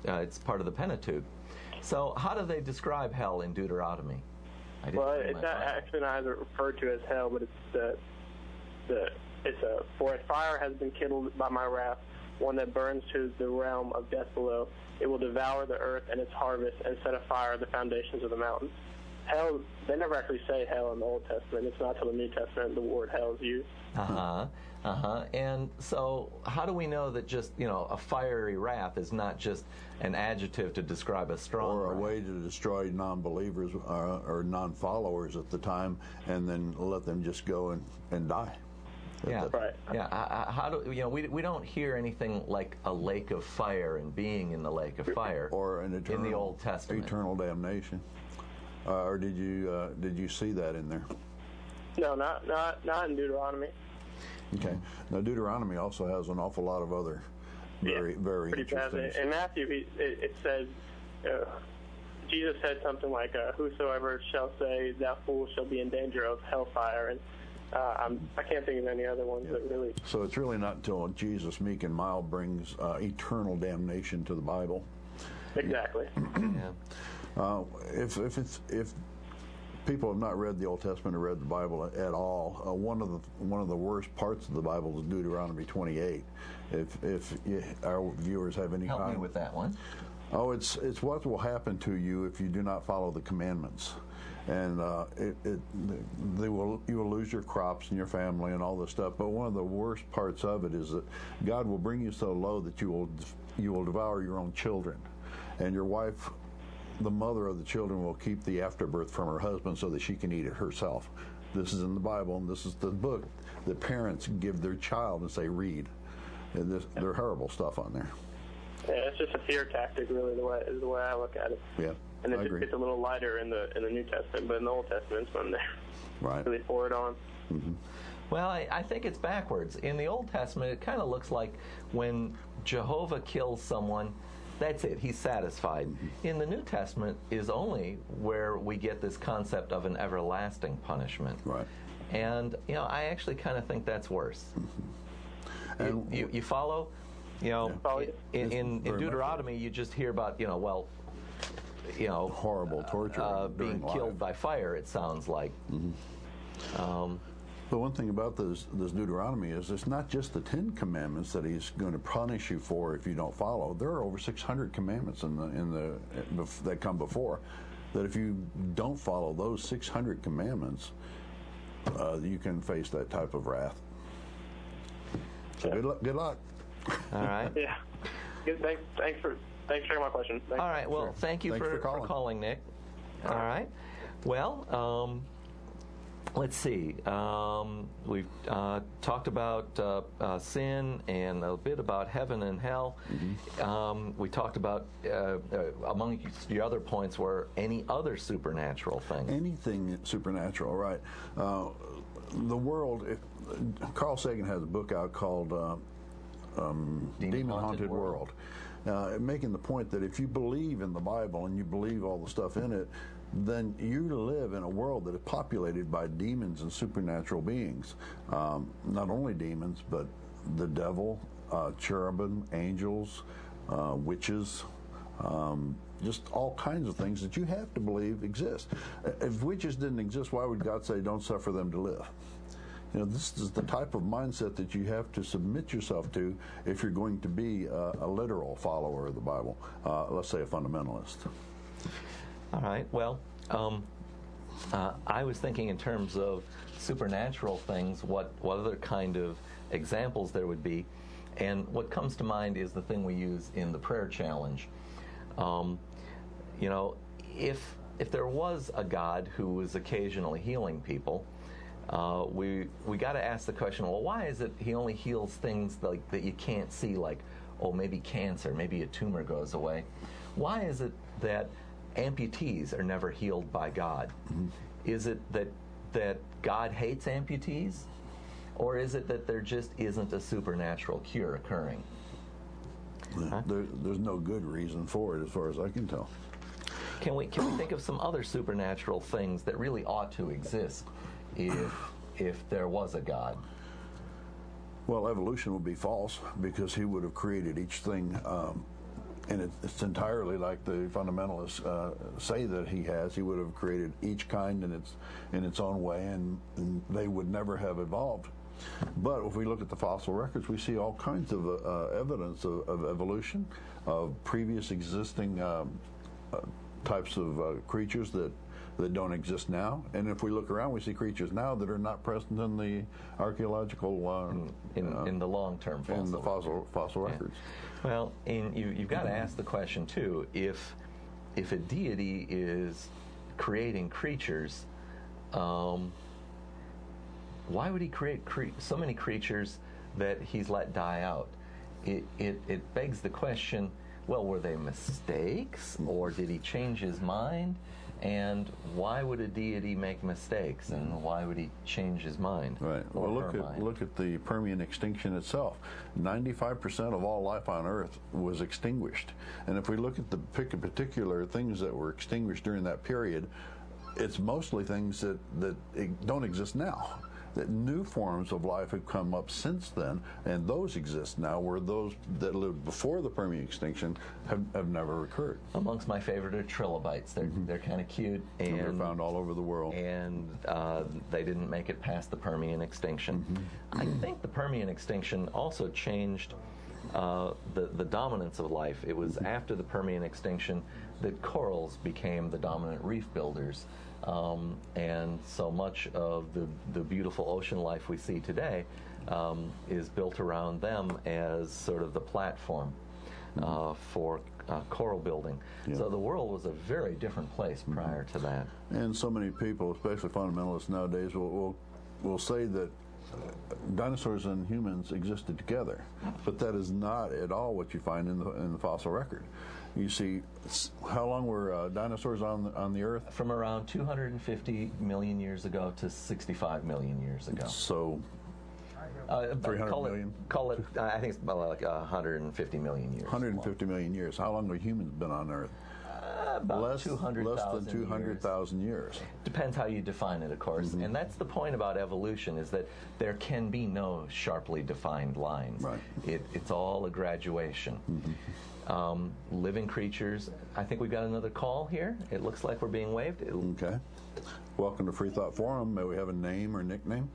it's part of the Pentateuch. So how do they describe hell in Deuteronomy? It's actually not referred to as hell, but it's for a fire has been kindled by my wrath, one that burns to the realm of death below. It will devour the earth and its harvest and set afire the foundations of the mountains. Hell, they never actually say hell in the Old Testament. It's not till the New Testament the word hell is used. And so how do we know that just, a fiery wrath is not just an adjective to describe a strong or a wrath? way to destroy non-believers or non-followers at the time, and then let them just go and die? Right. Yeah. How do we don't hear anything like a lake of fire and being in the lake of fire, or an eternal, in the Old Testament, eternal damnation. Or did you see that in there? No, not in Deuteronomy. Okay. Now Deuteronomy also has an awful lot of other very interesting. In Matthew, it says Jesus said something like, "Whosoever shall say thou fool shall be in danger of hellfire," and I can't think of any other ones that really. So it's really not until Jesus, meek and mild, brings eternal damnation to the Bible. Exactly. Yeah. If people have not read the Old Testament or read the Bible at all, one of the worst parts of the Bible is Deuteronomy 28. If our viewers have any help me with that one. Oh, it's what will happen to you if you do not follow the commandments, and you will lose your crops and your family and all this stuff. But one of the worst parts of it is that God will bring you so low that you will devour your own children, and your wife, the mother of the children, will keep the afterbirth from her husband so that she can eat it herself. This is in the Bible, and this is the book that parents give their child and say, read. And they're horrible stuff on there. Yeah, it's just a fear tactic, really, the way I look at it. Yeah, and I agree. It's a little lighter in the New Testament, but in the Old Testament, it's when they really pour it on. Mm-hmm. Well, I think it's backwards. In the Old Testament, it kind of looks like when Jehovah kills someone, that's it. He's satisfied. Mm-hmm. In the New Testament is only where we get this concept of an everlasting punishment. Right. And, I actually kind of think that's worse. Mm-hmm. And you follow? In Deuteronomy, you just hear about, horrible torture. Being killed by fire, it sounds like. Mm-hmm. But one thing about this Deuteronomy is it's not just the 10 commandments that he's going to punish you for if you don't follow. There are over 600 commandments that come before. That if you don't follow those 600 commandments, you can face that type of wrath. So good luck. All right. Yeah. Good. Thanks for Thanks for taking my question. Thanks. All right. Well, Sure. thank you for calling, Nick. All right. Well, let's see. We've talked about sin and a bit about heaven and hell. We talked about, among the other points, were any other supernatural thing. Anything supernatural, right. The world, Carl Sagan has a book out called Demon Haunted World. Making the point that if you believe in the Bible and you believe all the stuff in it, then you live in a world that is populated by demons and supernatural beings. Not only demons, but the devil, cherubim, angels, witches, just all kinds of things that you have to believe exist. If witches didn't exist, why would God say, don't suffer them to live? You know, this is the type of mindset that you have to submit yourself to if you're going to be a literal follower of the Bible, let's say a fundamentalist. All right. Well, I was thinking in terms of supernatural things, what other kind of examples there would be. And what comes to mind is the thing we use in the prayer challenge. You know, if there was a God who was occasionally healing people, we got to ask the question, well, why is it he only heals things like that you can't see, like, oh, maybe cancer, maybe a tumor goes away? Why is it that amputees are never healed by God? Is it that God hates amputees? Or is it that there just isn't a supernatural cure occurring? Huh? There's no good reason for it as far as I can tell. Can we think of some other supernatural things that really ought to exist if there was a God? Well, evolution would be false because he would have created each thing, and it's entirely like the fundamentalists say that he has. He would have created each kind in its own way, and they would never have evolved. But if we look at the fossil records, we see all kinds of evidence of evolution, of previous existing types of creatures that don't exist now. And if we look around, we see creatures now that are not present in the archaeological in the long-term fossil in the fossil records. Well, and you've got to ask the question too: if a deity is creating creatures, why would he create so many creatures that he's let die out? It begs the question, well, were they mistakes, or did he change his mind? And why would a deity make mistakes, and why would he change his mind? Right. Well, look at the Permian extinction itself. 95% of all life on Earth was extinguished. And if we look at the particular things that were extinguished during that period, it's mostly things that don't exist now. That new forms of life have come up since then, and those exist now, where those that lived before the Permian extinction have never occurred. Amongst my favorite are trilobites. They're kind of cute, and they're found all over the world. And they didn't make it past the Permian extinction. I think the Permian extinction also changed the dominance of life. It was after the Permian extinction that corals became the dominant reef builders. And so much of the beautiful ocean life we see today is built around them as sort of the platform for coral building. Yeah. So the world was a very different place prior to that. And so many people, especially fundamentalists nowadays, will say that dinosaurs and humans existed together, but that is not at all what you find in the fossil record. You see, how long were dinosaurs on the Earth? From around 250 million years ago to 65 million years ago. So 300 million? Call it, I think it's about like 150 million years. 150 million years. How long have humans been on Earth? About less than 200,000 years. Depends how you define it, of course. And that's the point about evolution, is that there can be no sharply defined lines. Right. It's all a graduation. Living creatures. I think we've got another call here. It looks like we're being waved. Okay. Welcome to Freethought Forum. May we have a name or nickname?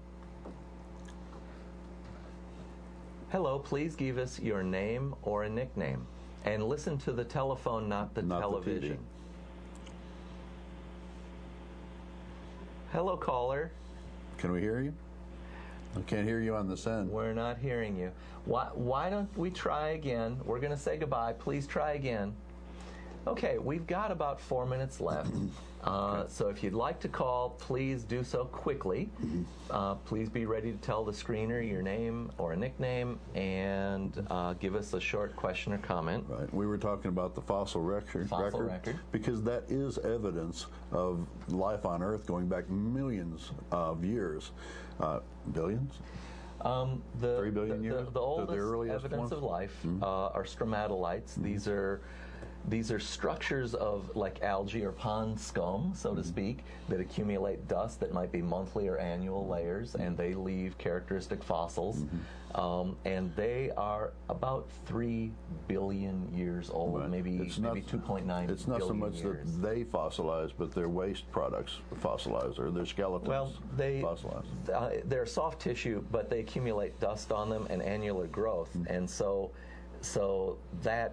Hello, please give us your name or a nickname. And listen to the telephone, not the television. The TV. Hello, caller. Can we hear you? I can't hear you on this end. We're not hearing you. Why don't we try again? We're going to say goodbye. Please try again. Okay, we've got about 4 minutes left. So if you'd like to call, please do so quickly. Please be ready to tell the screener your name or a nickname and give us a short question or comment. Right. We were talking about the fossil record. Because that is evidence of life on Earth going back millions of years. Billions? 3 billion years? The oldest earliest evidence ones? of life are stromatolites. These are structures of like algae or pond scum, so to speak, that accumulate dust that might be monthly or annual layers, and they leave characteristic fossils. And they are about 3 billion years old, Right. maybe 2.9 billion It's not so much years. that they fossilize, but their waste products fossilize, or their skeletons fossilize. They're soft tissue, but they accumulate dust on them and annular growth, and so that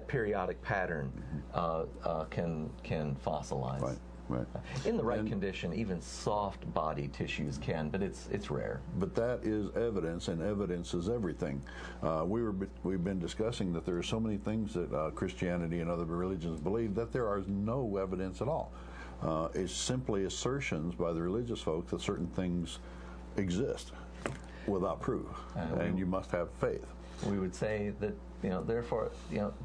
periodic pattern can fossilize. Right. Right. In the right condition, even soft body tissues can, but it's rare. But that is evidence, and evidence is everything. We've been discussing that there are so many things that Christianity and other religions believe that there is no evidence at all. It's simply assertions by the religious folks that certain things exist without proof, and you must have faith. We would say that, therefore,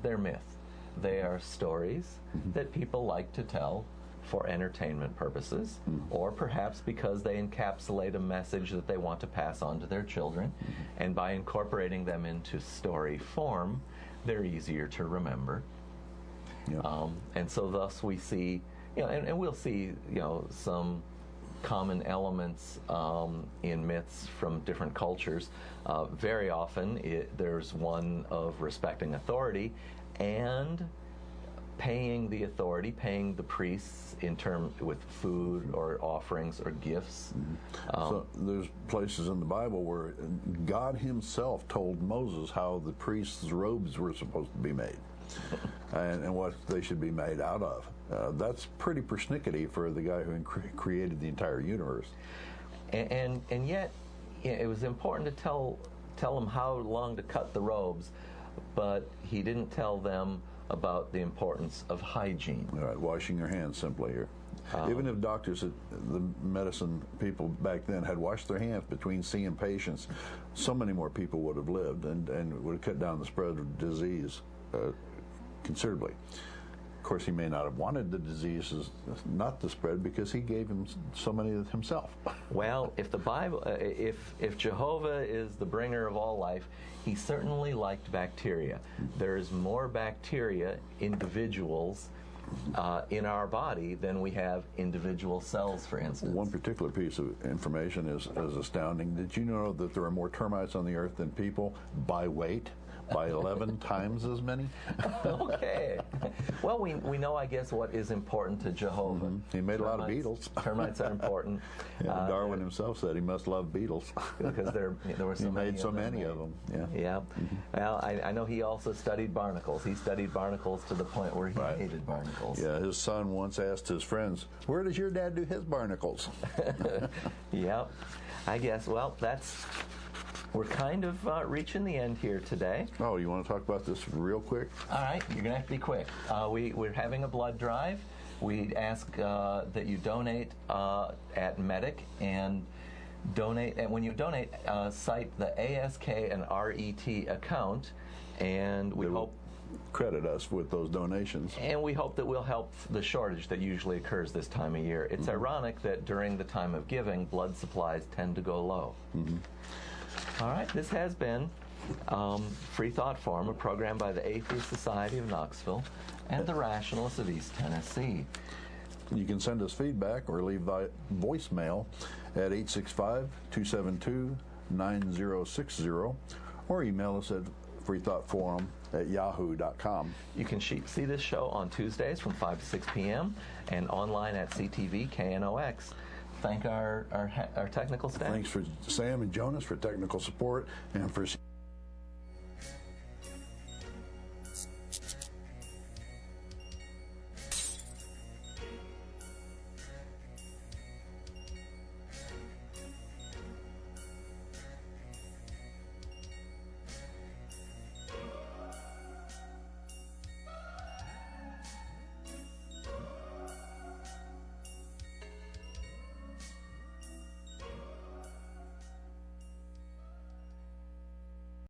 they're myth. They are stories that people like to tell for entertainment purposes, or perhaps because they encapsulate a message that they want to pass on to their children, and by incorporating them into story form, they're easier to remember. And so thus we see, and we'll see, some common elements in myths from different cultures. Very often there's one of respecting authority and paying the priests with food or offerings or gifts. So there's places in the Bible where God himself told Moses how the priests' robes were supposed to be made and what they should be made out of. That's pretty persnickety for the guy who created the entire universe. And yet it was important to tell them how long to cut the robes, but he didn't tell them about the importance of hygiene. Right, washing your hands simply. Even if doctors, the medicine people back then had washed their hands between seeing patients, so many more people would have lived and would have cut down the spread of disease considerably. Of course, he may not have wanted the diseases not to spread because he gave him so many himself. Well, if the Bible, if Jehovah is the bringer of all life, he certainly liked bacteria. There's more bacteria, individuals, in our body than we have individual cells, for instance. One particular piece of information is astounding. Did you know that there are more termites on the earth than people by weight? By 11 times as many? Okay. Well, we know, I guess, what is important to Jehovah. He made a lot of beetles. Termites are important. Darwin himself said he must love beetles. Because there were so many. He made so many of them. Yeah. Well, I know he also studied barnacles. He studied barnacles to the point where he hated barnacles. Yeah, his son once asked his friends, "Where does your dad do his barnacles?" Yep. I guess, well, we're kind of reaching the end here today. Oh, you want to talk about this real quick? All right, you're going to have to be quick. We're having a blood drive. We ask that you donate at Medic and donate. And when you donate, cite the ASK and RET account, and we hope credit us with those donations. And we hope that we'll help the shortage that usually occurs this time of year. It's ironic that during the time of giving, blood supplies tend to go low. All right, this has been Freethought Forum, a program by the Atheist Society of Knoxville and the Rationalists of East Tennessee. You can send us feedback or leave voicemail at 865-272-9060 or email us at freethoughtforum@yahoo.com. You can see this show on Tuesdays from 5 to 6 p.m. and online at CTV KNOX. Thank our technical staff. Thanks for Sam and Jonas for technical support and for